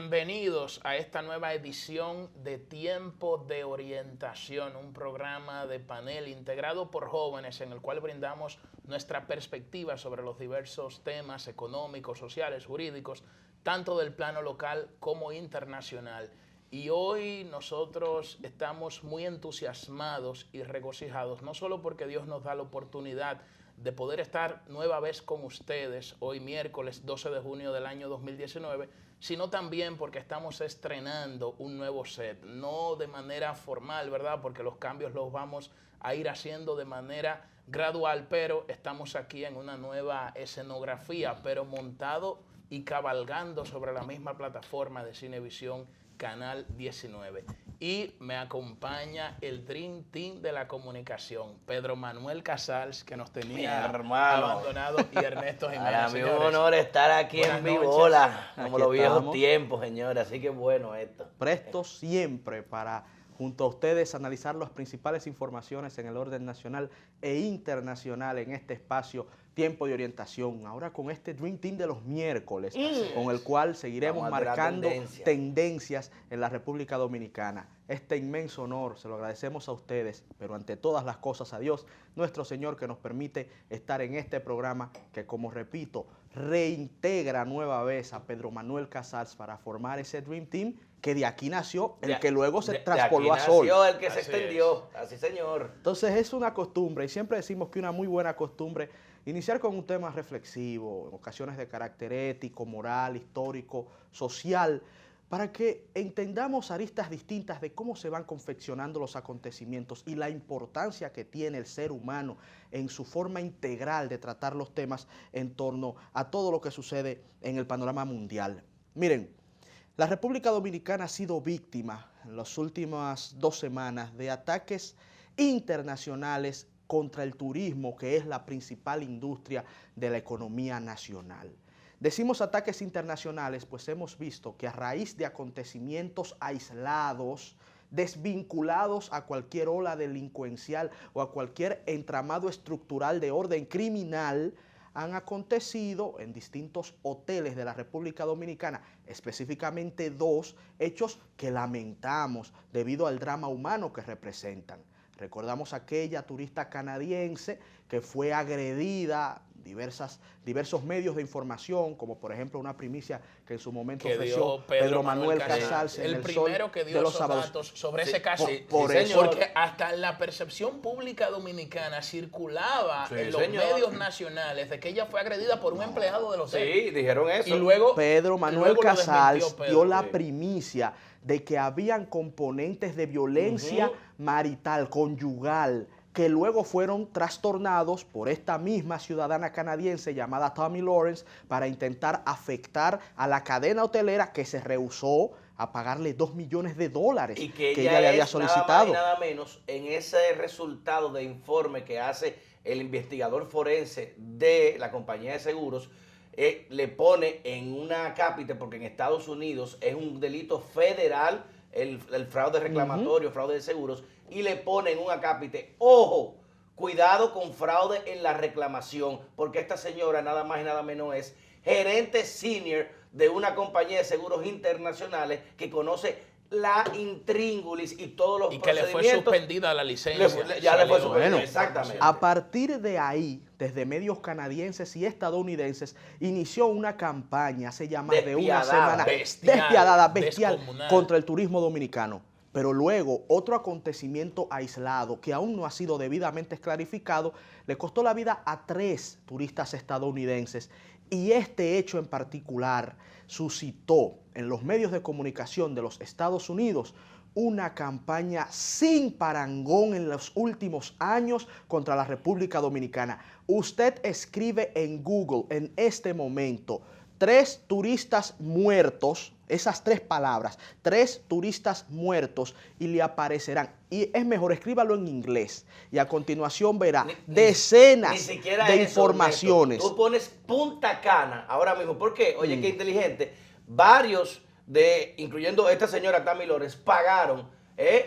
Bienvenidos a esta nueva edición de Tiempo de Orientación, un programa de panel integrado por jóvenes en el cual brindamos nuestra perspectiva sobre los diversos temas económicos, sociales, jurídicos, tanto del plano local como internacional. Y hoy nosotros estamos muy entusiasmados y regocijados, no solo porque Dios nos da la oportunidad de poder estar nueva vez con ustedes, hoy miércoles 12 de junio del año 2019, sino también porque estamos estrenando un nuevo set, no de manera formal, ¿verdad? Porque los cambios los vamos a ir haciendo de manera gradual, pero estamos aquí en una nueva escenografía, pero montado y cabalgando sobre la misma plataforma de Cinevisión Canal 19. Y me acompaña el Dream Team de la comunicación, Pedro Manuel Casals, que nos tenía abandonado, y Ernesto Jiménez. Para mí es un honor estar aquí en vivo, hola, como los viejos tiempos, señores, así que bueno esto. Presto siempre para, junto a ustedes, analizar las principales informaciones en el orden nacional e internacional en este espacio Tiempo de Orientación. Ahora con este Dream Team de los miércoles, con el cual seguiremos marcando tendencias en la República Dominicana. Este inmenso honor se lo agradecemos a ustedes, pero ante todas las cosas a Dios, nuestro Señor, que nos permite estar en este programa que, como repito, reintegra nueva vez a Pedro Manuel Casals para formar ese Dream Team que de aquí nació, el que luego se traspoló a Sol. Nació el que se extendió, así señor. Entonces es una costumbre, y siempre decimos que una muy buena costumbre, iniciar con un tema reflexivo, en ocasiones de carácter ético, moral, histórico, social, para que entendamos aristas distintas de cómo se van confeccionando los acontecimientos y la importancia que tiene el ser humano en su forma integral de tratar los temas en torno a todo lo que sucede en el panorama mundial. Miren, la República Dominicana ha sido víctima en las últimas 2 semanas de ataques internacionales contra el turismo, que es la principal industria de la economía nacional. Decimos ataques internacionales, pues hemos visto que a raíz de acontecimientos aislados, desvinculados a cualquier ola delincuencial o a cualquier entramado estructural de orden criminal, han acontecido en distintos hoteles de la República Dominicana, específicamente 2 hechos que lamentamos debido al drama humano que representan. Recordamos aquella turista canadiense que fue agredida, diversos medios de información, como por ejemplo una primicia que en su momento ofreció Pedro Manuel Casals en el primero que dio esos datos sobre ese caso. Por eso, porque hasta la percepción pública dominicana circulaba en los medios nacionales de que ella fue agredida por un empleado del hotel. Sí, dijeron eso. Y luego Pedro Manuel Casals dio la primicia de que habían componentes de violencia marital, conyugal, que luego fueron trastornados por esta misma ciudadana canadiense llamada Tomi Lawrence para intentar afectar a la cadena hotelera, que se rehusó a pagarle $2 millones y que ella le había solicitado. Nada más y nada menos en ese resultado de informe que hace el investigador forense de la compañía de seguros, le pone en una cápita, porque en Estados Unidos es un delito federal el fraude reclamatorio, fraude de seguros, y le pone en un acápite, ojo, cuidado con fraude en la reclamación, porque esta señora nada más y nada menos es gerente senior de una compañía de seguros internacionales que conoce la intríngulis y todos los procedimientos. Y que le fue suspendida la licencia. Ya le fue suspendida, exactamente. A partir de ahí, desde medios canadienses y estadounidenses, inició una campaña hace ya más de una semana despiadada, bestial, contra el turismo dominicano. Pero luego, otro acontecimiento aislado que aún no ha sido debidamente clarificado, le costó la vida a 3 turistas estadounidenses. Y este hecho en particular suscitó en los medios de comunicación de los Estados Unidos una campaña sin parangón en los últimos años contra la República Dominicana. Usted escribe en Google en este momento 3 turistas muertos, esas 3 palabras, 3 turistas muertos, y le aparecerán. Y es mejor, escríbalo en inglés. Y a continuación verá decenas de informaciones. Tú pones Punta Cana ahora mismo. ¿Por qué? Oye, qué inteligente. Varios incluyendo esta señora Tomi Lawrence, pagaron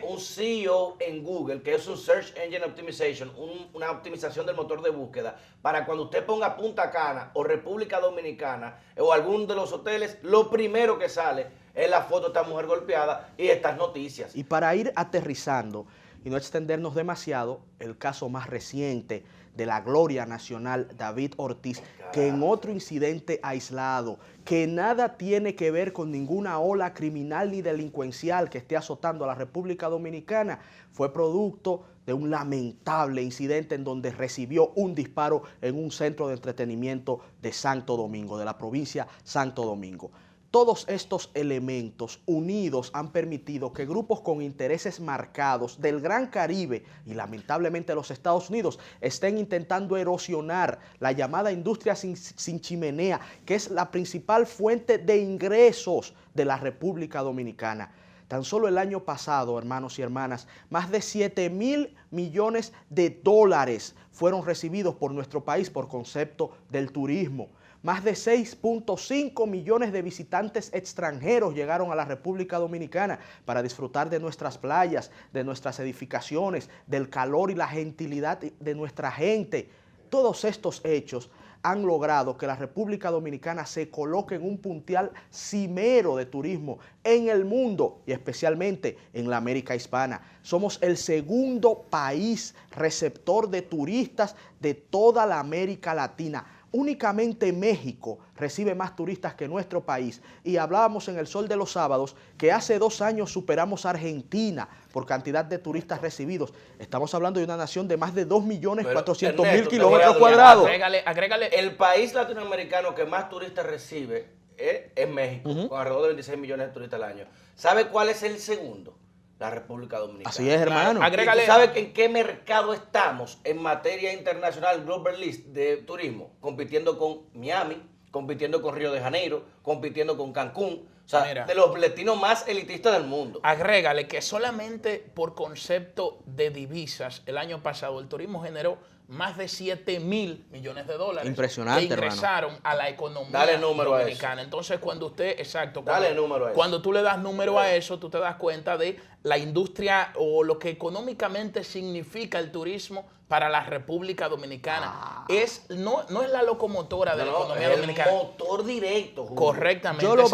un CEO en Google, que es un Search Engine Optimization, una optimización del motor de búsqueda, para cuando usted ponga Punta Cana o República Dominicana o algún de los hoteles, lo primero que sale es la foto de esta mujer golpeada y estas noticias. Y para ir aterrizando y no extendernos demasiado, el caso más reciente de la gloria nacional David Ortiz, que en otro incidente aislado, que nada tiene que ver con ninguna ola criminal ni delincuencial que esté azotando a la República Dominicana, fue producto de un lamentable incidente en donde recibió un disparo en un centro de entretenimiento de Santo Domingo, de la provincia Santo Domingo. Todos estos elementos unidos han permitido que grupos con intereses marcados del Gran Caribe y lamentablemente los Estados Unidos estén intentando erosionar la llamada industria sin chimenea, que es la principal fuente de ingresos de la República Dominicana. Tan solo el año pasado, hermanos y hermanas, más de 7.000 millones de dólares fueron recibidos por nuestro país por concepto del turismo. Más de 6.5 millones de visitantes extranjeros llegaron a la República Dominicana para disfrutar de nuestras playas, de nuestras edificaciones, del calor y la gentilidad de nuestra gente. Todos estos hechos han logrado que la República Dominicana se coloque en un puntal cimero de turismo en el mundo y especialmente en la América hispana. Somos el segundo país receptor de turistas de toda la América Latina. Únicamente México recibe más turistas que nuestro país y hablábamos en el Sol de los Sábados que hace 2 años superamos a Argentina por cantidad de turistas recibidos. Estamos hablando de una nación de más de 2.400.000 kilómetros cuadrados. Agrégale. El país latinoamericano que más turistas recibe es México, con alrededor de 26 millones de turistas al año. ¿Sabe cuál es el segundo? La República Dominicana. Así es, hermano. Claro. Agrégale. ¿Y tú sabes en qué mercado estamos en materia internacional, Global List de turismo? Compitiendo con Miami, compitiendo con Río de Janeiro, compitiendo con Cancún. O sea, Mira, de los destinos más elitistas del mundo. Agrégale que solamente por concepto de divisas, el año pasado el turismo generó más de 7.000 millones de dólares. Impresionante, que ingresaron a la economía Dale número dominicana. a eso. Entonces, cuando usted, exacto, Dale número a eso. cuando tú le das número a eso, tú te das cuenta de la industria o lo que económicamente significa el turismo para la República Dominicana. No es la locomotora de la economía dominicana. Es el motor directo. Julio. Correctamente. Yo lo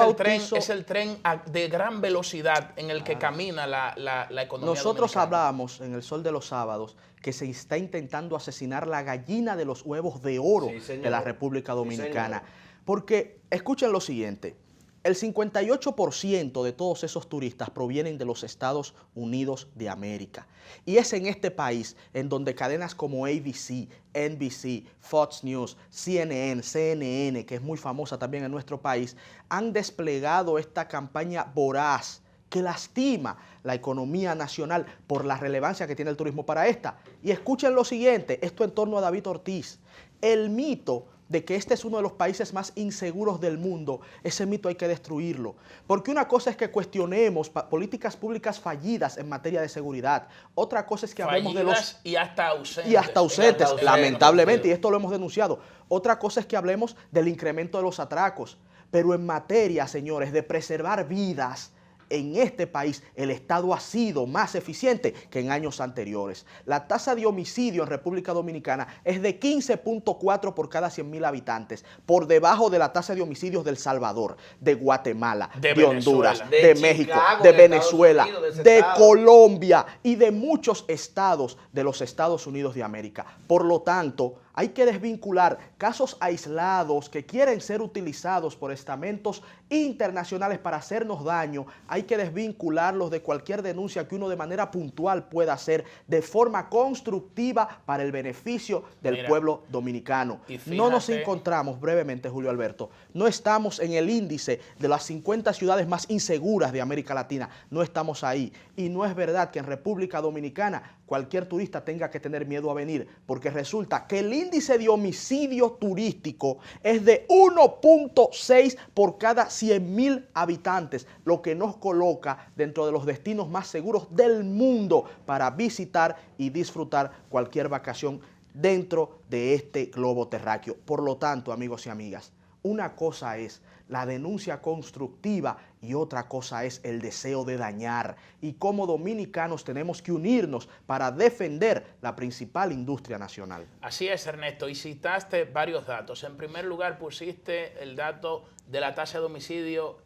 Es el tren de gran velocidad en el que camina la economía Nosotros dominicana. hablábamos en el Sol de los Sábados que se está intentando asesinar la gallina de los huevos de oro Sí, señor. de la República Dominicana. señor. Porque, escuchen lo siguiente, el 58% de todos esos turistas provienen de los Estados Unidos de América. Y es en este país en donde cadenas como ABC, NBC, Fox News, CNN, que es muy famosa también en nuestro país, han desplegado esta campaña voraz que lastima la economía nacional por la relevancia que tiene el turismo para esta. Y escuchen lo siguiente, esto en torno a David Ortiz. El mito de que este es uno de los países más inseguros del mundo, ese mito hay que destruirlo. Porque una cosa es que cuestionemos políticas públicas fallidas en materia de seguridad. Otra cosa es que hablemos de los... Y hasta ausentes. Y hasta ausentes, lamentablemente, sí. y esto lo hemos denunciado. Otra cosa es que hablemos del incremento de los atracos. Pero en materia, señores, de preservar vidas, en este país el Estado ha sido más eficiente que en años anteriores. La tasa de homicidio en República Dominicana es de 15.4 por cada 100.000 habitantes, por debajo de la tasa de homicidios de El Salvador, de Guatemala, de Honduras, de México, Chicago, de de Venezuela, Estados Unidos, de ese de estado. Colombia y de muchos estados de los Estados Unidos de América. Por lo tanto, hay que desvincular casos aislados que quieren ser utilizados por estamentos internacionales para hacernos daño. Hay que desvincularlos de cualquier denuncia que uno de manera puntual pueda hacer de forma constructiva para el beneficio del pueblo dominicano. No nos encontramos, brevemente, Julio Alberto, no estamos en el índice de las 50 ciudades más inseguras de América Latina. No estamos ahí. Y no es verdad que en República Dominicana cualquier turista tenga que tener miedo a venir, porque resulta que el índice de homicidio turístico es de 1.6 por cada 100.000 habitantes, lo que nos coloca dentro de los destinos más seguros del mundo para visitar y disfrutar cualquier vacación dentro de este globo terráqueo. Por lo tanto, amigos y amigas, Una cosa es la denuncia constructiva y otra cosa es el deseo de dañar. Y como dominicanos tenemos que unirnos para defender la principal industria nacional. Así es, Ernesto, y citaste varios datos. En primer lugar, pusiste el dato de la tasa de homicidio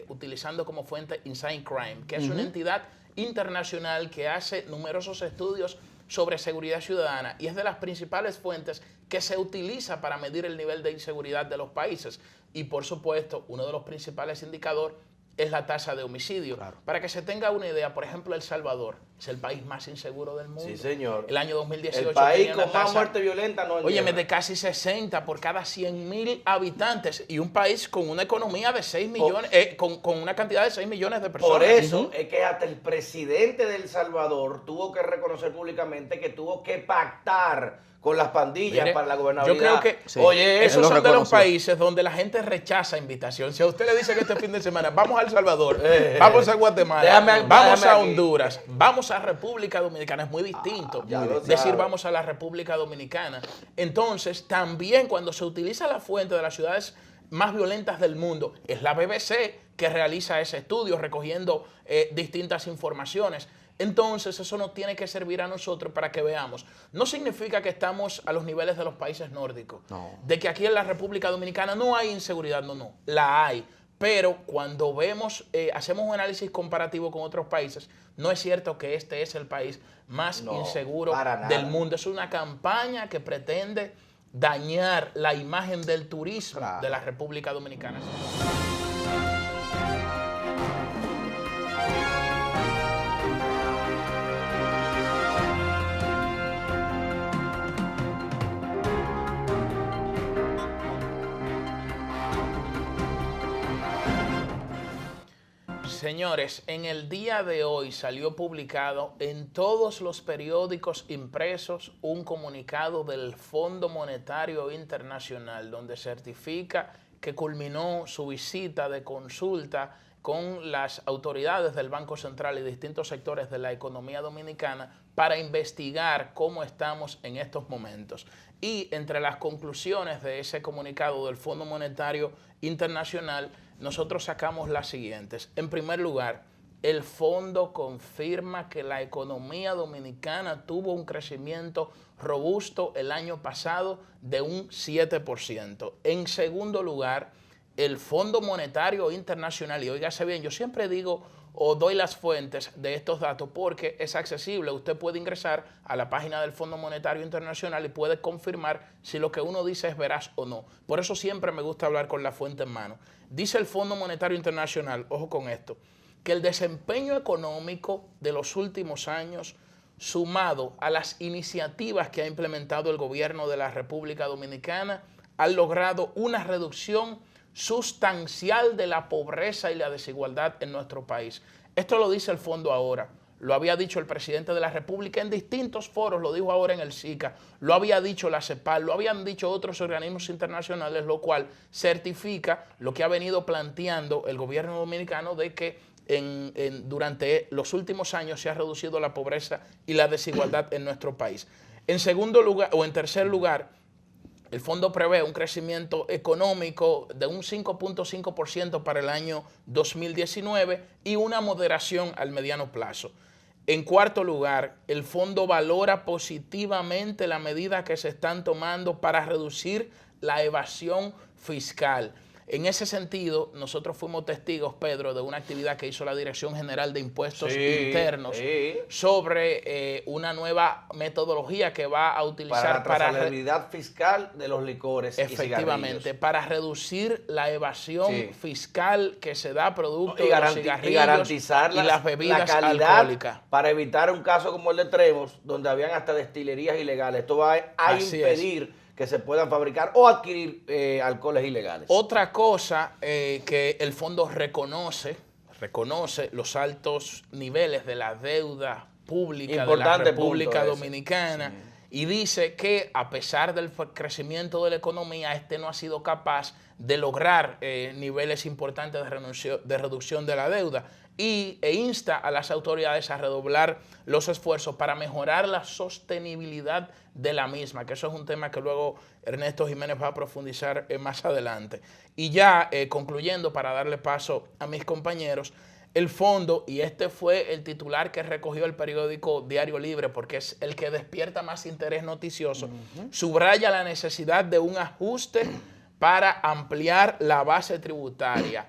utilizando como fuente Inside Crime, que es una entidad internacional que hace numerosos estudios sobre seguridad ciudadana y es de las principales fuentes que se utiliza para medir el nivel de inseguridad de los países. Y por supuesto, uno de los principales indicadores es la tasa de homicidio. Claro. Para que se tenga una idea, por ejemplo, El Salvador es el país más inseguro del mundo. Sí, señor. El año 2018 El país tenía una con más tasa, muerte violenta no óyeme, de casi 60 por cada 100.000 habitantes y un país con una economía de 6 millones, con una cantidad de 6 millones de personas. Por eso es que hasta el presidente de El Salvador tuvo que reconocer públicamente que tuvo que pactar con las pandillas. Mire, para la gobernabilidad. yo creo que Sí. Oye, esos lo son de los reconoció. países donde la gente rechaza invitación. Si a usted le dice que este fin de semana vamos a El Salvador, vamos a Guatemala, vamos a aquí. Honduras, vamos a República Dominicana, es muy distinto ya lo decir sabe. vamos a la República Dominicana. Entonces, también cuando se utiliza la fuente de las ciudades más violentas del mundo, es la BBC que realiza ese estudio recogiendo distintas informaciones. Entonces, eso nos tiene que servir a nosotros para que veamos. No significa que estamos a los niveles de los países nórdicos. No. De que aquí en la República Dominicana no hay inseguridad, no, la hay. Pero cuando vemos, hacemos un análisis comparativo con otros países, no es cierto que este es el país más No, inseguro para nada. del mundo. Es una campaña que pretende dañar la imagen del turismo Claro. de la República Dominicana. Señores, en el día de hoy salió publicado en todos los periódicos impresos un comunicado del Fondo Monetario Internacional donde certifica que culminó su visita de consulta con las autoridades del Banco Central y distintos sectores de la economía dominicana para investigar cómo estamos en estos momentos. Y entre las conclusiones de ese comunicado del Fondo Monetario Internacional, nosotros sacamos las siguientes. En primer lugar, el fondo confirma que la economía dominicana tuvo un crecimiento robusto el año pasado de un 7%. En segundo lugar, el Fondo Monetario Internacional, y óigase bien, yo siempre digo o doy las fuentes de estos datos porque es accesible. Usted puede ingresar a la página del Fondo Monetario Internacional y puede confirmar si lo que uno dice es veraz o no. Por eso siempre me gusta hablar con la fuente en mano. Dice el Fondo Monetario Internacional, ojo con esto, que el desempeño económico de los últimos años, sumado a las iniciativas que ha implementado el gobierno de la República Dominicana, han logrado una reducción sustancial de la pobreza y la desigualdad en nuestro país. Esto lo dice el fondo ahora, lo había dicho el presidente de la República en distintos foros, lo dijo ahora en el SICA, lo había dicho la CEPAL, lo habían dicho otros organismos internacionales, lo cual certifica lo que ha venido planteando el gobierno dominicano de que durante los últimos años se ha reducido la pobreza y la desigualdad en nuestro país. En segundo lugar, o en tercer lugar, el fondo prevé un crecimiento económico de un 5.5% para el año 2019 y una moderación al mediano plazo. En cuarto lugar, el fondo valora positivamente la medida que se están tomando para reducir la evasión fiscal. En ese sentido, nosotros fuimos testigos, Pedro, de una actividad que hizo la Dirección General de Impuestos Internos sobre una nueva metodología que va a utilizar para la trazabilidad fiscal de los licores efectivamente, y cigarrillos. para reducir la evasión fiscal que se da producto Y de los cigarrillos y garantizar y las bebidas la calidad alcohólicas. para evitar un caso como el de Tremos, donde habían hasta destilerías ileales. Esto va a impedir que se puedan fabricar o adquirir alcoholes ilegales. Otra cosa que el fondo reconoce los altos niveles de la deuda pública de la República Dominicana y dice que a pesar del crecimiento de la economía, este no ha sido capaz de lograr niveles importantes de reducción de la deuda. e insta a las autoridades a redoblar los esfuerzos para mejorar la sostenibilidad de la misma, que eso es un tema que luego Ernesto Jiménez va a profundizar más adelante. Y ya concluyendo, para darle paso a mis compañeros, el fondo, y este fue el titular que recogió el periódico Diario Libre, porque es el que despierta más interés noticioso, subraya la necesidad de un ajuste para ampliar la base tributaria.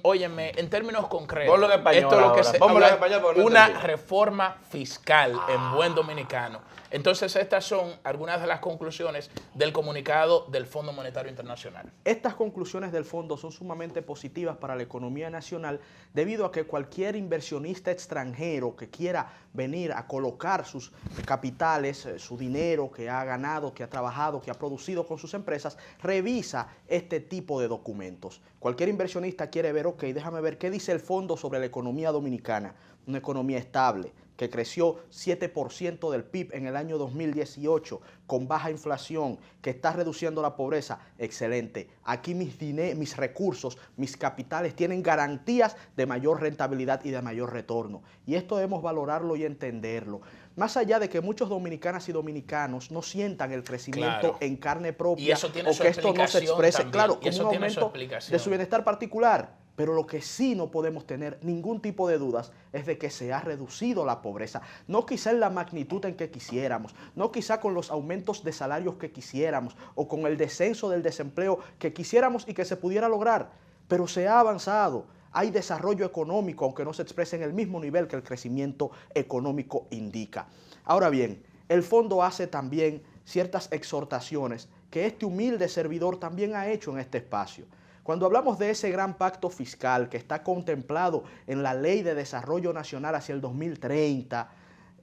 Óyeme, en términos concretos, Ponlo en español esto es lo que ahora. se Póngalo en habla, español porque no una entendí. reforma fiscal en buen dominicano. Entonces, estas son algunas de las conclusiones del comunicado del Fondo Monetario Internacional. Estas conclusiones del fondo son sumamente positivas para la economía nacional debido a que cualquier inversionista extranjero que quiera venir a colocar sus capitales, su dinero que ha ganado, que ha trabajado, que ha producido con sus empresas, revisa este tipo de documentos. Cualquier inversionista quiere ver, ok, déjame ver qué dice el fondo sobre la economía dominicana, una economía estable, que creció 7% del PIB en el año 2018, con baja inflación, que está reduciendo la pobreza. Excelente. Aquí mis recursos, mis capitales tienen garantías de mayor rentabilidad y de mayor retorno. Y esto debemos valorarlo y entenderlo. Más allá de que muchos dominicanas y dominicanos no sientan el crecimiento en carne propia, y eso tiene o que esto no se exprese, también. claro, Y como un aumento de su bienestar particular. Pero lo que sí no podemos tener ningún tipo de dudas es de que se ha reducido la pobreza. No quizá en la magnitud en que quisiéramos, no quizá con los aumentos de salarios que quisiéramos o con el descenso del desempleo que quisiéramos y que se pudiera lograr, pero se ha avanzado. Hay desarrollo económico, aunque no se exprese en el mismo nivel que el crecimiento económico indica. Ahora bien, el fondo hace también ciertas exhortaciones que este humilde servidor también ha hecho en este espacio. Cuando hablamos de ese gran pacto fiscal que está contemplado en la Ley de Desarrollo Nacional hacia el 2030,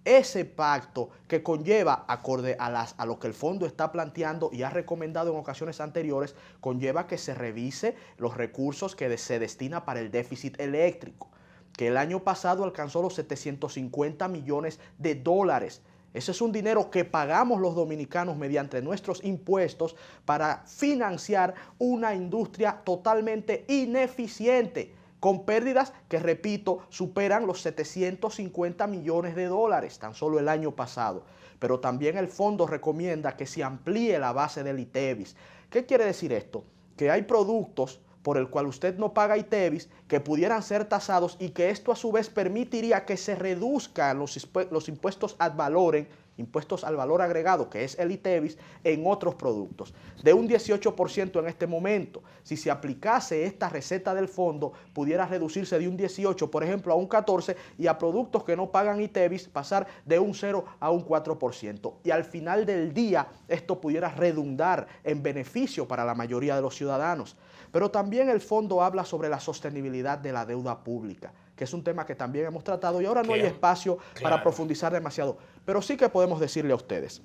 ese pacto que conlleva, acorde a lo que el fondo está planteando y ha recomendado en ocasiones anteriores, conlleva que se revise los recursos que se destina para el déficit eléctrico, que el año pasado alcanzó los 750 millones de dólares. Ese es un dinero que pagamos los dominicanos mediante nuestros impuestos para financiar una industria totalmente ineficiente, con pérdidas que, repito, superan los 750 millones de dólares tan solo el año pasado. Pero también el fondo recomienda que se amplíe la base del ITEVIS. ¿Qué quiere decir esto? Que hay productos por el cual usted no paga ITEVIS, que pudieran ser tasados y que esto a su vez permitiría que se reduzcan los impuestos ad valorem, impuestos al valor agregado, que es el ITEVIS, en otros productos. De un 18% en este momento, si se aplicase esta receta del fondo, pudiera reducirse de un 18%, por ejemplo, a un 14%, y a productos que no pagan ITEVIS pasar de un 0 a un 4%. Y al final del día, esto pudiera redundar en beneficio para la mayoría de los ciudadanos. Pero también el fondo habla sobre la sostenibilidad de la deuda pública, que es un tema que también hemos tratado y ahora no hay espacio para profundizar demasiado. Pero sí que podemos decirle a ustedes,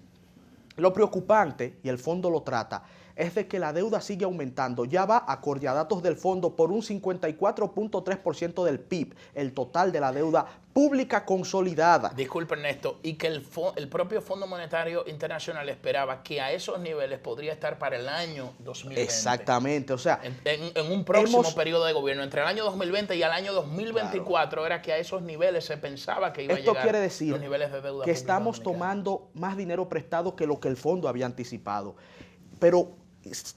lo preocupante, y el fondo lo trata, es de que la deuda sigue aumentando. Ya va, acorde a datos del fondo, por un 54.3% del PIB, el total de la deuda pública consolidada. Disculpe, Ernesto, y que el propio Fondo Monetario Internacional esperaba que a esos niveles podría estar para el año 2020. Exactamente, o sea, en un próximo periodo de gobierno, entre el año 2020 y el año 2024, era que a esos niveles se pensaba que iba a llegar. Esto quiere decir los niveles de deuda que estamos tomando más dinero prestado que lo que el fondo había anticipado. Pero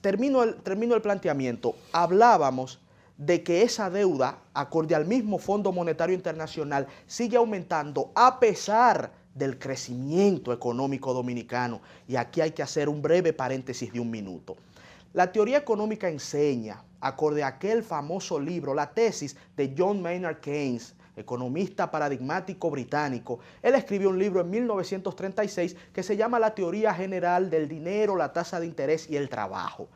termino el planteamiento. Hablábamos de que esa deuda, acorde al mismo Fondo Monetario Internacional, sigue aumentando a pesar del crecimiento económico dominicano. Y aquí hay que hacer un breve paréntesis de un minuto. La teoría económica enseña, acorde a aquel famoso libro, la tesis de John Maynard Keynes, economista paradigmático británico. Él escribió un libro en 1936 que se llama La teoría general del dinero, la tasa de interés y el trabajo.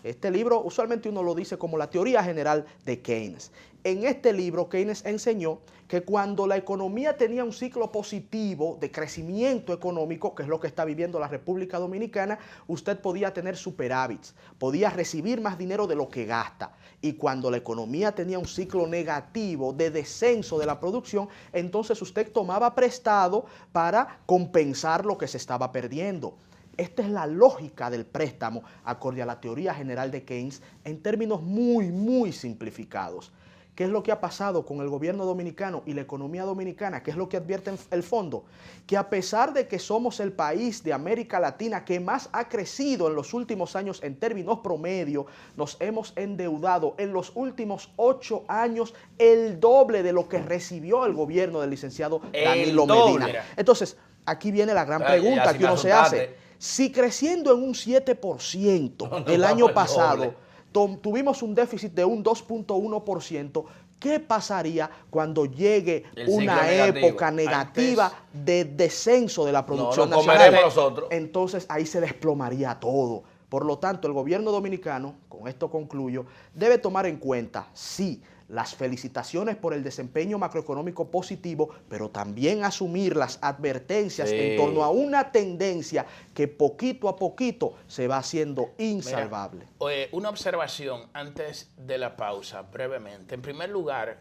Este libro usualmente uno lo dice como la teoría general de Keynes. En este libro Keynes enseñó que cuando la economía tenía un ciclo positivo de crecimiento económico, que es lo que está viviendo la República Dominicana, usted podía tener superávits, podía recibir más dinero de lo que gasta. Y cuando la economía tenía un ciclo negativo de descenso de la producción, entonces usted tomaba prestado para compensar lo que se estaba perdiendo. Esta es la lógica del préstamo, acorde a la teoría general de Keynes, en términos muy, muy simplificados. ¿Qué es lo que ha pasado con el gobierno dominicano y la economía dominicana? ¿Qué es lo que advierte el fondo? Que a pesar de que somos el país de América Latina que más ha crecido en los últimos años en términos promedio, nos hemos endeudado en los últimos 8 años el doble de lo que recibió el gobierno del licenciado Danilo Medina. Entonces, aquí viene la gran pregunta que uno se hace. Si creciendo en un 7% el año pasado tuvimos un déficit de un 2.1%, ¿qué pasaría cuando llegue una época negativa de descenso de la producción nacional? Entonces ahí se desplomaría todo. Por lo tanto, el gobierno dominicano, con esto concluyo, debe tomar en cuenta, sí, las felicitaciones por el desempeño macroeconómico positivo, pero también asumir las advertencias en torno a una tendencia que poquito a poquito se va haciendo insalvable. Mira, una observación antes de la pausa, brevemente. En primer lugar,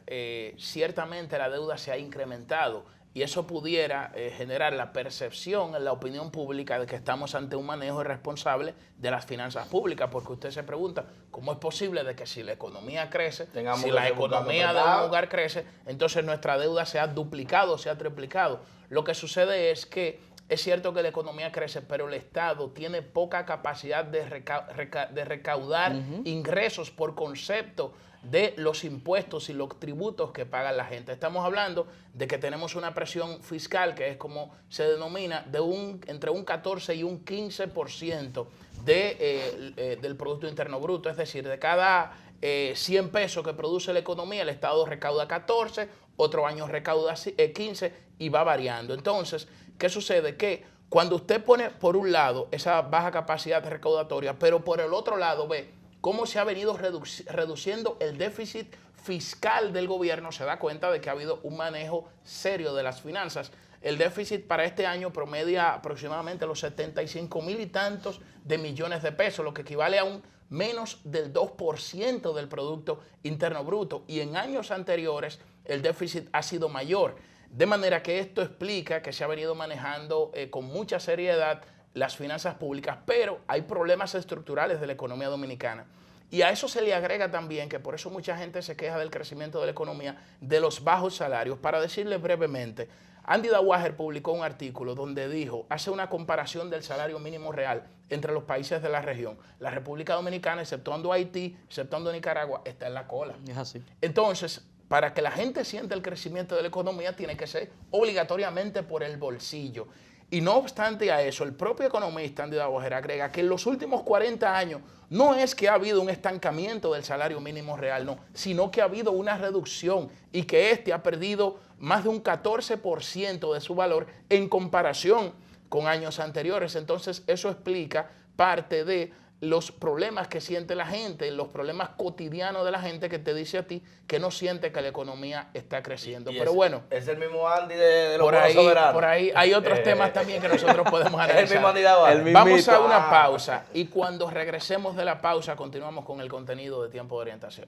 ciertamente la deuda se ha incrementado y eso pudiera generar la percepción en la opinión pública de que estamos ante un manejo irresponsable de las finanzas públicas, porque usted se pregunta, ¿cómo es posible de que si la economía crece, si la economía de un lugar crece, entonces nuestra deuda se ha duplicado, se ha triplicado? Lo que sucede es que es cierto que la economía crece, pero el Estado tiene poca capacidad de recaudar ingresos por concepto de los impuestos y los tributos que paga la gente. Estamos hablando de que tenemos una presión fiscal, que es como se denomina, de entre un 14 y un 15% del Producto Interno Bruto. Es decir, de cada 100 pesos que produce la economía, el Estado recauda 14, otro año recauda 15 y va variando. Entonces, ¿qué sucede? Que cuando usted pone por un lado esa baja capacidad recaudatoria, pero por el otro lado ve cómo se ha venido reduciendo el déficit fiscal del gobierno, se da cuenta de que ha habido un manejo serio de las finanzas. El déficit para este año promedia aproximadamente los 75,000 y tantos de millones de pesos, lo que equivale a un menos del 2% del Producto Interno Bruto. Y en años anteriores el déficit ha sido mayor. De manera que esto explica que se ha venido manejando con mucha seriedad las finanzas públicas, pero hay problemas estructurales de la economía dominicana. Y a eso se le agrega también, que por eso mucha gente se queja del crecimiento de la economía, de los bajos salarios. Para decirles brevemente, Andy Dawager publicó un artículo donde hace una comparación del salario mínimo real entre los países de la región. La República Dominicana, exceptuando Haití, exceptuando Nicaragua, está en la cola. Es así. Entonces, para que la gente sienta el crecimiento de la economía, tiene que ser obligatoriamente por el bolsillo. Y no obstante a eso, el propio economista Andy Dawager agrega que en los últimos 40 años no es que ha habido un estancamiento del salario mínimo real, no, sino que ha habido una reducción y que este ha perdido más de un 14% de su valor en comparación con años anteriores. Entonces, eso explica parte de los problemas que siente la gente, los problemas cotidianos de la gente, que te dice a ti que no siente que la economía está creciendo. Pero bueno, es el mismo Andy de los bonos soberanos. Por ahí hay otros temas también que nosotros podemos analizar. Es el mismo Andy Dawager. Vamos a una pausa y cuando regresemos de la pausa continuamos con el contenido de Tiempo de Orientación.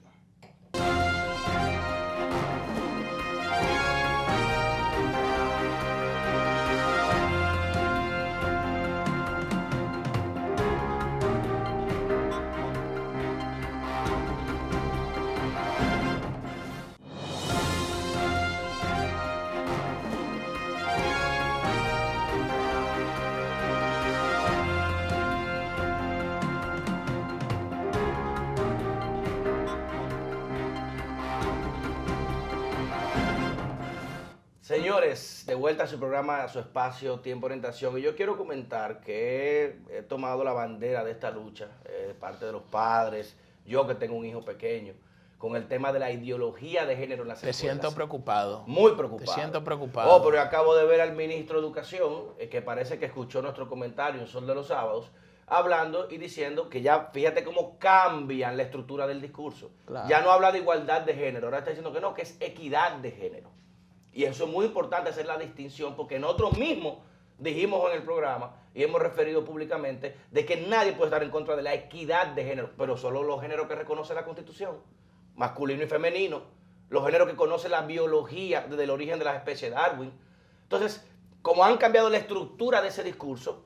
Señores, de vuelta a su programa, a su espacio, Tiempo de Orientación. Y yo quiero comentar que he tomado la bandera de esta lucha, de parte de los padres, yo que tengo un hijo pequeño, con el tema de la ideología de género en las escuelas. Te siento preocupado. Muy preocupado. Te siento preocupado. Oh, pero yo acabo de ver al ministro de Educación, que parece que escuchó nuestro comentario en Sol de los Sábados, hablando y diciendo que ya, fíjate cómo cambian la estructura del discurso. Claro. Ya no habla de igualdad de género, ahora está diciendo que no, que es equidad de género. Y eso es muy importante hacer la distinción, porque nosotros mismos dijimos en el programa y hemos referido públicamente de que nadie puede estar en contra de la equidad de género, pero solo los géneros que reconoce la Constitución, masculino y femenino, los géneros que conoce la biología desde el origen de las especies de Darwin. Entonces, como han cambiado la estructura de ese discurso,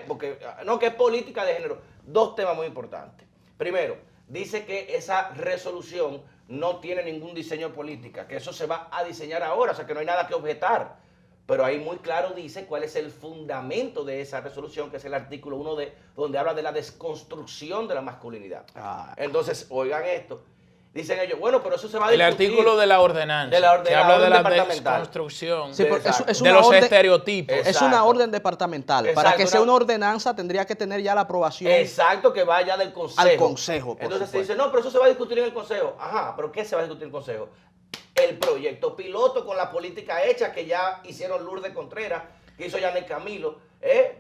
porque no, que es política de género, dos temas muy importantes. Primero, dice que esa resolución no tiene ningún diseño político, que eso se va a diseñar ahora, o sea que no hay nada que objetar. Pero ahí muy claro dice cuál es el fundamento de esa resolución, que es el artículo 1D, donde habla de la desconstrucción de la masculinidad. Entonces, oigan esto. Dicen ellos, bueno, pero eso se va a discutir. El artículo de la ordenanza, que habla de la desconstrucción sí, de los estereotipos. Es una orden departamental. Exacto. Para que sea una ordenanza tendría que tener ya la aprobación. Exacto, que vaya del Consejo. Al Consejo, por Entonces se supuesto. dice, no, pero eso se va a discutir en el Consejo. Ajá, pero ¿qué se va a discutir en el Consejo? El proyecto piloto con la política hecha que ya hicieron Lourdes Contreras, que hizo Yanel Camilo,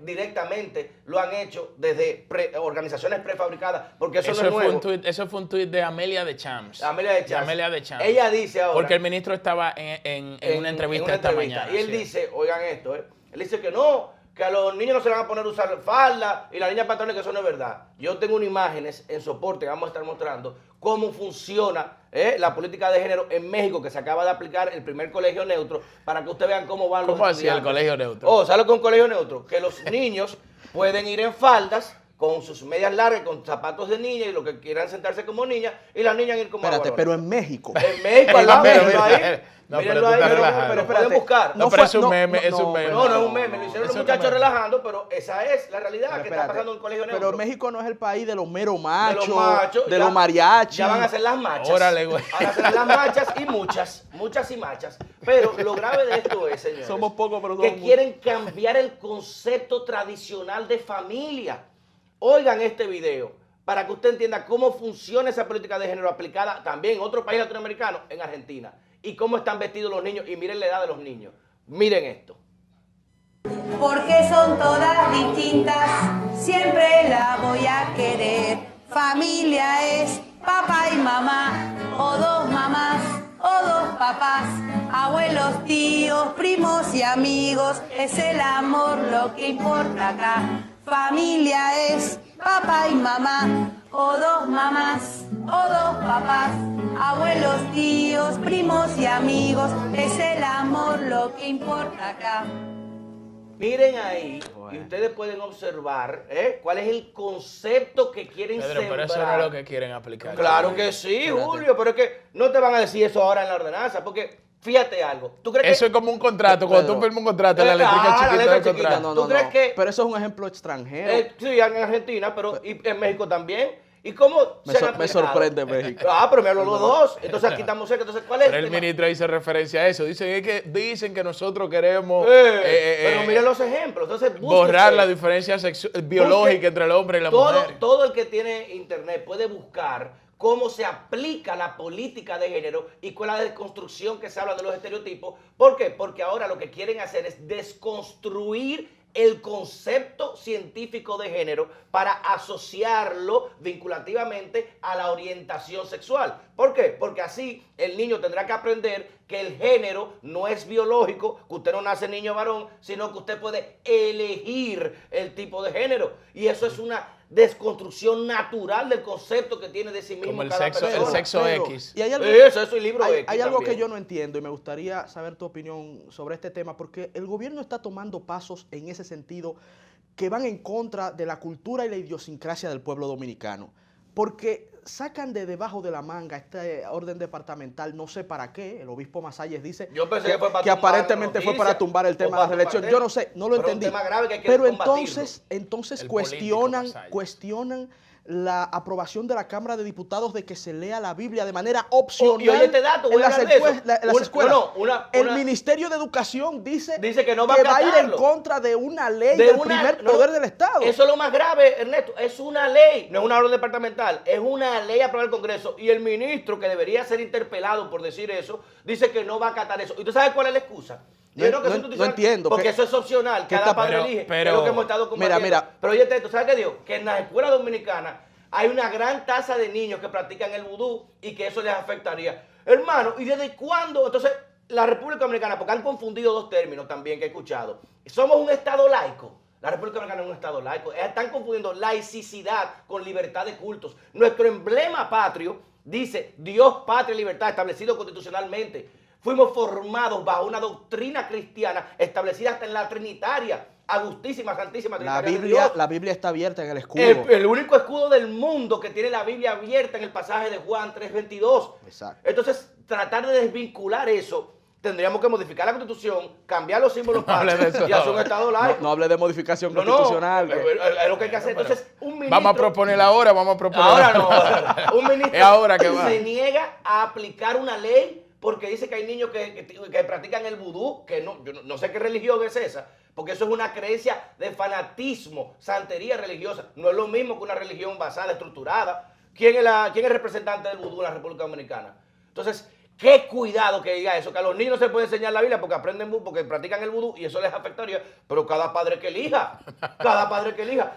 directamente lo han hecho desde organizaciones prefabricadas, porque eso no es nuevo. Eso fue un tuit de Amelia de Champs. Amelia de Champs. Amelia de Champs. Ella dice ahora... Porque el ministro estaba en una entrevista esta mañana. Y él dice, oigan esto, él dice que no, que a los niños no se van a poner a usar falda y las niñas pantalones, que eso no es verdad. Yo tengo unas imágenes en soporte que vamos a estar mostrando cómo funciona la política de género en México, que se acaba de aplicar el primer colegio neutro, para que ustedes vean cómo van los estudiantes. ¿Cómo hacía el colegio neutro? Oh, ¿sabes lo que es un colegio neutro? Que los niños pueden ir en faldas, con sus medias largas, con zapatos de niña y lo que quieran sentarse como niña, y las niñas ir como Espérate, pero en México. En México, al lado, mírenlo ahí. No, Mírenlo pero tú ahí, estás relajando. pero pueden buscar. No, pero es un meme, es un meme. No, no es un meme, lo hicieron los Es un muchachos meme. relajando, pero esa es la realidad Pero que está espérate, pasando en el colegio neutro. Pero México no es el país de los meros De machos, los machos, de ya- los mariachis. Ya van a hacer las marchas. Órale, güey. Van a hacer las marchas y muchas y machas. Pero lo grave de esto es, señores, Somos pocos, pero somos que quieren cambiar el concepto tradicional de familia. Oigan este video para que usted entienda cómo funciona esa política de género aplicada también en otro país latinoamericano, en Argentina, y cómo están vestidos los niños, y miren la edad de los niños. Miren esto. Porque son todas distintas, siempre la voy a querer. Familia es papá y mamá, o dos mamás, o dos papás, abuelos, tíos, primos y amigos, es el amor lo que importa acá. Familia es papá y mamá, o dos mamás, o dos papás, abuelos, tíos, primos y amigos, es el amor lo que importa acá. Miren ahí, y ustedes pueden observar cuál es el concepto que quieren Pedro, sembrar. pero eso no es lo que quieren aplicar. Claro que sí, Julio, pero es que no te van a decir eso ahora en la ordenanza, porque fíjate algo. ¿Tú crees Eso que es como un contrato. Cuando Pedro. tú firmas un contrato, la letra la chiquita letra del chiquita, contrato. ¿Tú crees que- Pero eso es un ejemplo extranjero. sí, en Argentina, pero y en México también? ¿Y cómo Me se sor- han me aplicado? sorprende México. Ah, pero me habló los dos. Entonces aquí estamos cerca. Entonces, ¿cuál es Pero el tema? ministro hizo referencia a eso. Dicen que nosotros queremos Pero miren los ejemplos. Entonces, borrar búsquese. la diferencia biológica entre el hombre y la mujer. Todo el que tiene internet puede buscar cómo se aplica la política de género y cuál es la desconstrucción que se habla de los estereotipos. ¿Por qué? Porque ahora lo que quieren hacer es desconstruir el concepto científico de género para asociarlo vinculativamente a la orientación sexual. ¿Por qué? Porque así el niño tendrá que aprender que el género no es biológico, que usted no nace niño varón, sino que usted puede elegir el tipo de género. Y eso es una desconstrucción natural del concepto que tiene de sí mismo Como el cada sexo, el persona. sexo Pero- X. Y hay algo, Eso es el libro X hay algo también. que yo no entiendo y me gustaría saber tu opinión sobre este tema, porque el gobierno está tomando pasos en ese sentido que van en contra de la cultura y la idiosincrasia del pueblo dominicano. Porque sacan de debajo de la manga este orden departamental, no sé para qué. El obispo Masalles dice Yo pensé que fue para que tumbar aparentemente la fue para noticia, tumbar el o tema de para la reelección. tumbar Yo no sé, no lo pero un entendí. tema grave que hay que Pero combatirlo. entonces El político Masalles. cuestionan la aprobación de la Cámara de Diputados de que se lea la Biblia de manera opcional y oye este dato, voy en a las, hablar de eso. en las escuelas. El una- Ministerio de Educación dice que no va a ir en acatarlo. contra de una ley de del una- primer no, poder del Estado. Eso es lo más grave, Ernesto. Es una ley, no es una orden departamental, es una ley aprobada por el Congreso. Y el ministro, que debería ser interpelado por decir eso, dice que no va a acatar eso. ¿Y tú sabes cuál es la excusa? No, Que no- eso es no institucional, entiendo, porque que- eso es opcional, que cada está- padre pero- elige, pero- es lo que hemos estado combatiendo. Mira. Pero oye, ¿tú sabes qué digo? Que en las escuelas dominicanas hay una gran tasa de niños que practican el vudú y que eso les afectaría. Hermano, ¿y desde cuándo? Entonces, la República Dominicana, porque han confundido dos términos también que he escuchado. Somos un Estado laico. La República Dominicana es un Estado laico. Están confundiendo laicidad con libertad de cultos. Nuestro emblema patrio dice Dios, patria y libertad, establecido constitucionalmente. Fuimos formados bajo una doctrina cristiana establecida hasta en la Trinitaria. Agustísima, Santísima La Trinitaria de Dios. La Biblia está abierta en el escudo. El único escudo del mundo que tiene la Biblia abierta en el pasaje de Juan 3:22. Exacto. Entonces, tratar de desvincular eso, tendríamos que modificar la Constitución, cambiar los símbolos hable de eso y hacer un Estado laico. No hable de modificación constitucional. Es lo que hay que hacer. Entonces, un ministro... Vamos a proponer ahora, vamos a proponer Ahora no. Un ministro Es ahora que va. se niega a aplicar una ley porque dice que hay niños que practican el vudú, que no, yo no sé qué religión es esa, porque eso es una creencia de fanatismo, santería religiosa. No es lo mismo que una religión basada, estructurada. ¿Quién es el representante del vudú en la República Dominicana? Entonces, qué cuidado que diga eso, que a los niños se puede enseñar la Biblia porque aprenden vudú, porque practican el vudú y eso les afectaría, pero cada padre que elija,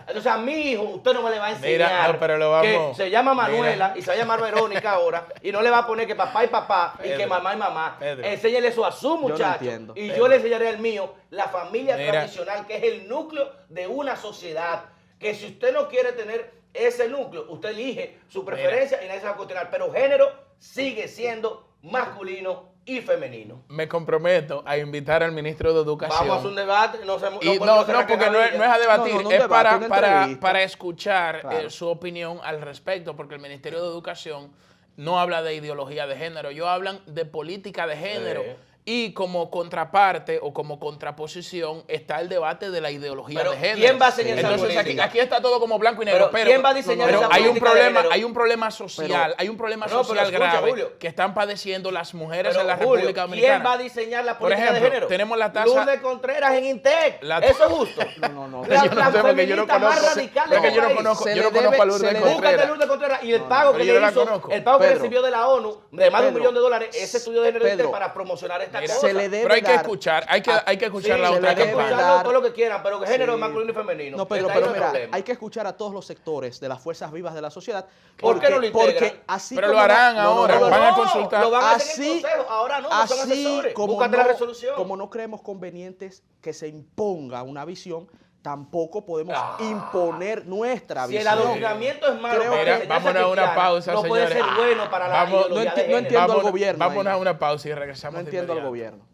Entonces a mi hijo usted no me le va a enseñar. Mira, no, pero lo vamos, que se llama Manuela y se va a llamar Verónica ahora y no le va a poner que papá y papá Pedro, y que mamá y mamá. Pedro. Enséñale eso a su muchacho entiendo. y Pedro. yo le enseñaré al mío la familia Mira. tradicional, que es el núcleo de una sociedad, que si usted no quiere tener ese núcleo, usted elige su preferencia y nadie se va a cuestionar, pero género sigue siendo masculino y femenino. Me comprometo a invitar al ministro de Educación. Vamos a hacer un debate. No, Porque no es a debatir, No, un es debate, una entrevista. para escuchar Claro. su opinión al respecto, porque el Ministerio de Educación no habla de ideología de género, ellos hablan de política de género. Y como contraparte o como contraposición está el debate de la ideología Pero de género. ¿quién va a enseñar esa Entonces política? aquí está todo como blanco y negro. Pero ¿quién va a diseñar esa hay un política de problema, género? hay un problema social, hay un problema No, pero social escucha, grave Julio. que están padeciendo las mujeres Pero, en la Julio, República Dominicana. ¿quién va a diseñar la Por política ejemplo, de género? tenemos la tasa. Lourdes Contreras en Intec. ¿Eso es justo? No. La, Yo no la sé porque yo no feminista más conozco. radical Es que del yo no país. conozco, Se yo no le conozco debe- a Lourdes se le Contreras. Búscate Lourdes Contreras y el pago pero que yo le la hizo, conozco. el pago que Pedro. recibió de la ONU de más de Pedro. $1 millón, ese estudio de género Pedro. para promocionar esta Mira, cosa. se le debe Pero hay que dar- escuchar, hay que escuchar Sí, la se otra le debe campana. dar- todo lo que quieran, pero que género Sí. es masculino y femenino. No, Pedro, Está ahí pero el mira, problema. hay que escuchar a todos los sectores de las fuerzas vivas de la sociedad. ¿Por qué no lo integran? Porque así Pero como lo harán no, ahora, no, van a No, consultar. Lo van a hacer en Así- el consejo. Ahora no son Así asesores. como Búscate no, la resolución. como no creemos convenientes que se imponga una visión, tampoco podemos imponer nuestra Si el visión. adoctrinamiento es malo, Creo para que- la enseñanza vámonos a una cristiana, pausa, no puede señores. ser bueno para la Vamos, ideología no de género. entiendo al gobierno Vámonos ahí. a una pausa y regresamos No de entiendo al inmediato. gobierno.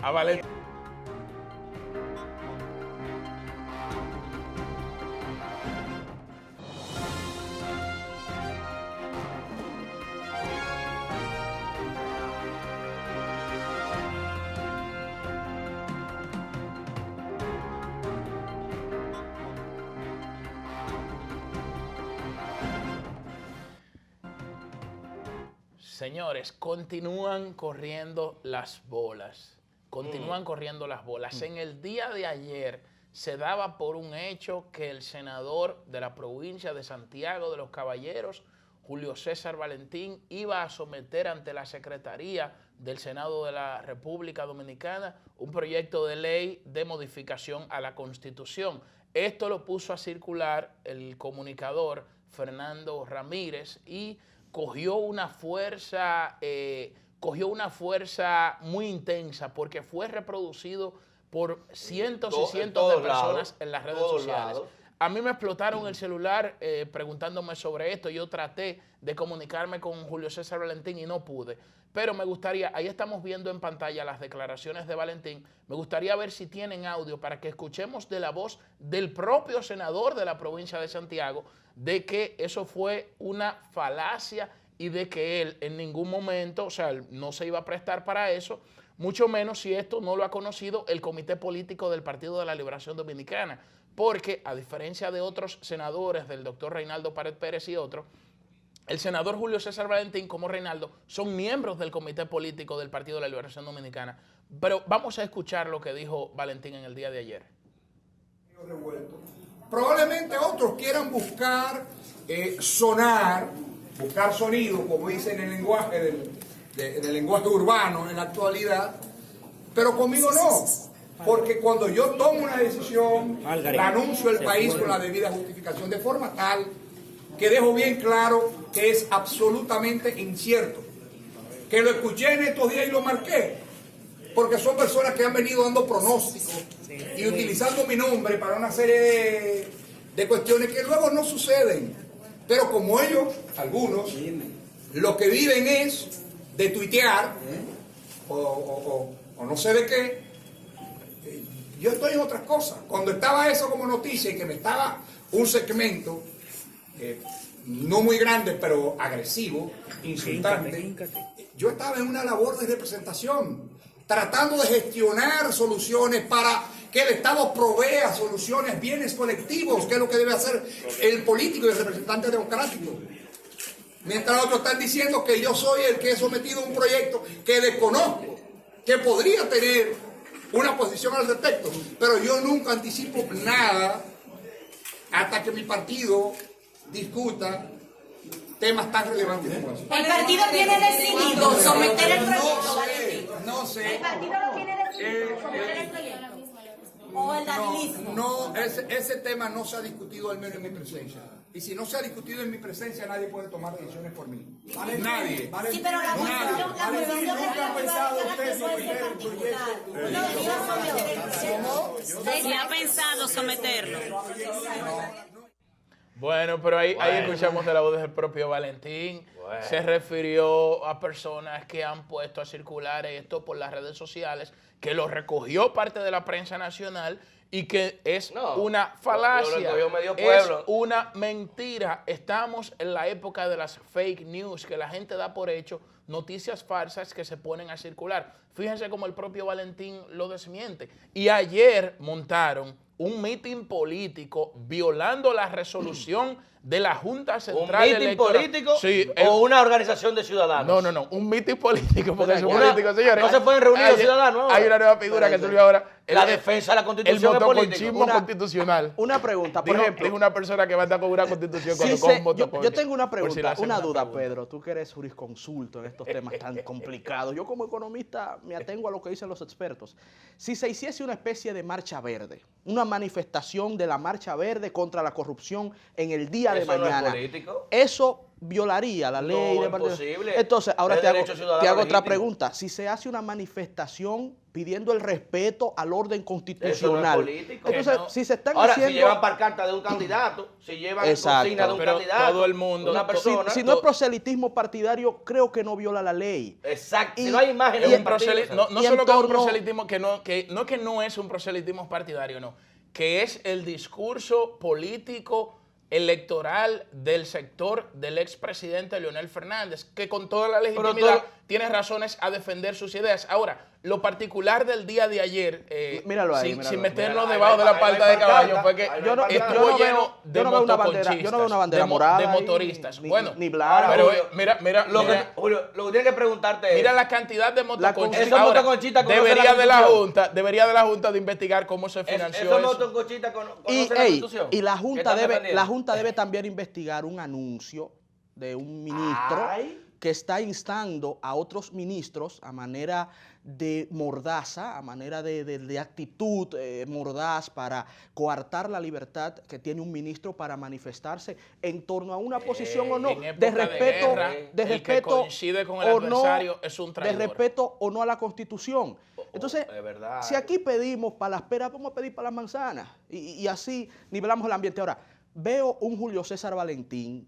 Ah, vale. Señores, continúan corriendo las bolas. Continúan corriendo las bolas. En el día de ayer se daba por un hecho que el senador de la provincia de Santiago de los Caballeros, Julio César Valentín, iba a someter ante la Secretaría del Senado de la República Dominicana un proyecto de ley de modificación a la Constitución. Esto lo puso a circular el comunicador Fernando Ramírez y cogió una fuerza muy intensa porque fue reproducido por cientos y cientos de personas en las redes sociales. A mí me explotaron el celular preguntándome sobre esto. Yo traté de comunicarme con Julio César Valentín y no pude. Pero me gustaría, ahí estamos viendo en pantalla las declaraciones de Valentín, me gustaría ver si tienen audio para que escuchemos de la voz del propio senador de la provincia de Santiago de que eso fue una falacia y de que él en ningún momento, o sea, no se iba a prestar para eso, mucho menos si esto no lo ha conocido el Comité Político del Partido de la Liberación Dominicana, porque a diferencia de otros senadores, del doctor Reinaldo Pared Pérez y otros, el senador Julio César Valentín como Reinaldo son miembros del Comité Político del Partido de la Liberación Dominicana. Pero vamos a escuchar lo que dijo Valentín en el día de ayer. Probablemente otros quieran buscar buscar sonido, como dicen en el lenguaje del lenguaje urbano en la actualidad, pero conmigo no, porque cuando yo tomo una decisión, la anuncio al país con la debida justificación, de forma tal que dejo bien claro que es absolutamente incierto, que lo escuché en estos días y lo marqué, porque son personas que han venido dando pronósticos y utilizando mi nombre para una serie de cuestiones que luego no suceden. Pero como ellos, algunos, lo que viven es de tuitear o no sé de qué, Yo estoy en otras cosas. Cuando estaba eso como noticia y que me estaba un segmento, no muy grande, pero agresivo, insultante, yo estaba en una labor de representación, tratando de gestionar soluciones para que el Estado provea soluciones, bienes colectivos, que es lo que debe hacer el político y el representante democrático. Mientras otros están diciendo que yo soy el que he sometido un proyecto que desconozco, que podría tener una posición al respecto, pero yo nunca anticipo nada hasta que mi partido discuta temas tan relevantes como eso. El partido tiene decidido someter el proyecto. No sé. El partido lo tiene decidido someter el proyecto. O el danilismo. No, ese tema no se ha discutido al menos en mi presencia. Y si no se ha discutido en mi presencia, nadie puede tomar decisiones por mí. Nadie. Sí, pero la posición ¿Nunca ha pensado usted someter el ¿Sí ha pensado someterlo? Bueno, pero ahí escuchamos de la voz del propio Valentín. Bueno. Se refirió a personas que han puesto a circular esto por las redes sociales, que lo recogió parte de la prensa nacional y que es una falacia, lo recogió medio es pueblo. una mentira. Estamos en la época de las fake news, que la gente da por hecho noticias falsas que se ponen a circular. Fíjense cómo el propio Valentín lo desmiente. Y ayer montaron un mitin político violando la resolución de la Junta Central ¿Un mitin Electoral. político Sí, o una organización de ciudadanos? no, un mitin político, porque es un Una- político, señores. no se pueden reunir los ciudadanos. Hay una nueva figura que surgió ahora. La defensa de la Constitución El es política. motoconchismo constitucional. Una pregunta, por ejemplo. Dijo una persona que va a estar con una constitución Sí, cuando coge un yo motoconcho. tengo una Por si le pregunta, hacen una duda, pregunta. Pedro. Tú que eres jurisconsulto en estos temas tan complicados. Yo como economista me atengo a lo que dicen los expertos. Si se hiciese una especie de marcha verde, una manifestación de la marcha verde contra la corrupción en el día de ¿Eso no es mañana, político? eso violaría la ley No, de partido. imposible. Entonces, ahora Es te hago derecho ciudadano otra legítimo. pregunta. Si se hace una manifestación pidiendo el respeto al orden Eso constitucional, no es político. entonces, Que no. si se están Ahora, haciendo... si llevan pancarta de un candidato, si llevan Exacto. cocina de un Pero candidato, todo el mundo- una Si, persona. si no es proselitismo partidario, creo que no viola la ley. Exacto. Y- Si no hay imagen Es de un un partido, no Y en solo que es un torno- proselitismo, que no es un proselitismo partidario, no, que es el discurso político electoral del sector del expresidente Leonel Fernández, que con toda la legitimidad tiene razones a defender sus ideas. Ahora, lo particular del día de ayer, Míralo ahí, sin míralo. meternos Mira, debajo de la ahí palta hay de caballo, pancarta, fue que ahí Yo no, hay pancarta. estuvo yo lleno no de veo una bandera, motoconchistas, yo no veo una bandera morada de ahí, motoristas. ni- Bueno, ni blanca. pero Julio, mira, Julio, lo que tienes que preguntarte mira es, la cantidad de motoconchistas. Esos Ahora, motoconchistas conocen debería la de la Junta de investigar cómo se financió esos eso. motoconchistas Y, conocen la Constitución. y la ¿Qué Junta están defendiendo? debe también investigar un anuncio de un ministro Ay. que está instando a otros ministros a manera de mordaza, a manera de actitud mordaz para coartar la libertad que tiene un ministro para manifestarse en torno a una posición o no, en época de respeto, guerra, de el que respeto coincide con el o no, adversario es un de traidor. respeto o no a la Constitución. Entonces, es verdad. si aquí pedimos para las peras, vamos a pedir para las manzanas y así nivelamos el ambiente. Ahora, veo un Julio César Valentín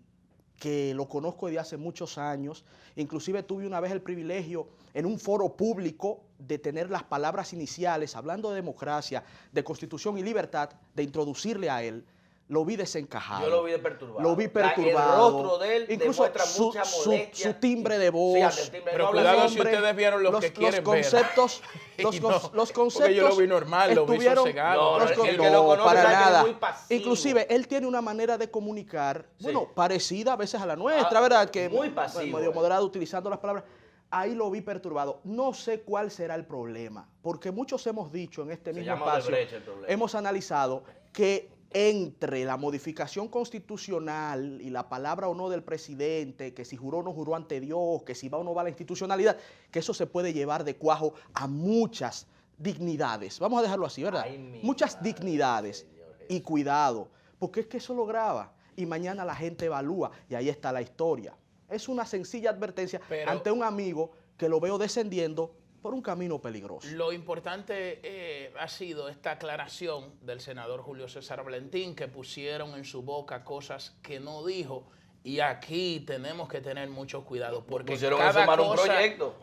que lo conozco desde hace muchos años, inclusive tuve una vez el privilegio en un foro público de tener las palabras iniciales, hablando de democracia, de constitución y libertad, de introducirle a él. Lo vi desencajado. Yo lo vi perturbado. Lo vi perturbado. El rostro de él incluso demuestra mucha molestia. su timbre de voz. Fíjate, el timbre- Pero no habla cuidado así. si ustedes vieron lo que quieren ver. conceptos, Y los, no, los porque conceptos yo lo vi normal, lo vi estuvieron- sosegado. No, los el con- que lo conoce para sabe que él es nada. muy pasivo. Inclusive, él tiene una manera de comunicar, Sí. bueno, parecida a veces a la nuestra, Ah, ¿verdad? Que muy pasivo, medio eh. moderado, utilizando las palabras. Ahí lo vi perturbado. No sé cuál será el problema, porque muchos hemos dicho en este Se mismo llama espacio, Odebrecht el problema. hemos analizado que entre la modificación constitucional y la palabra o no del presidente, que si juró o no juró ante Dios, que si va o no va a la institucionalidad, que eso se puede llevar de cuajo a muchas dignidades. Vamos a dejarlo así, ¿verdad? Ay, mi Muchas madre, dignidades. Señor Y cuidado, porque es que eso lo graba y mañana la gente evalúa y ahí está la historia. Es una sencilla advertencia Pero- ante un amigo que lo veo descendiendo por un camino peligroso. Lo importante ha sido esta aclaración del senador Julio César Valentín, que pusieron en su boca cosas que no dijo Y aquí tenemos que tener mucho cuidado porque Pusieron eso en mano un proyecto.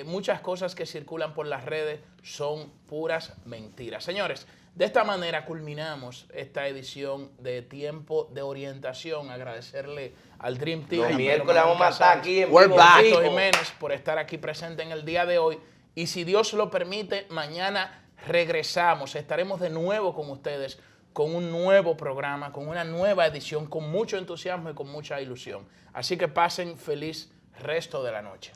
Muchas cosas que circulan por las redes son puras mentiras. Señores, de esta manera culminamos esta edición de Tiempo de Orientación. Agradecerle al Dream Team. Los a miércoles Pedro vamos a estar Casals, aquí en We're vivo. back. Tito Jiménez por estar aquí presente en el día de hoy. Y si Dios lo permite, mañana regresamos. Estaremos de nuevo con ustedes con un nuevo programa, con una nueva edición, con mucho entusiasmo y con mucha ilusión. Así que pasen feliz resto de la noche.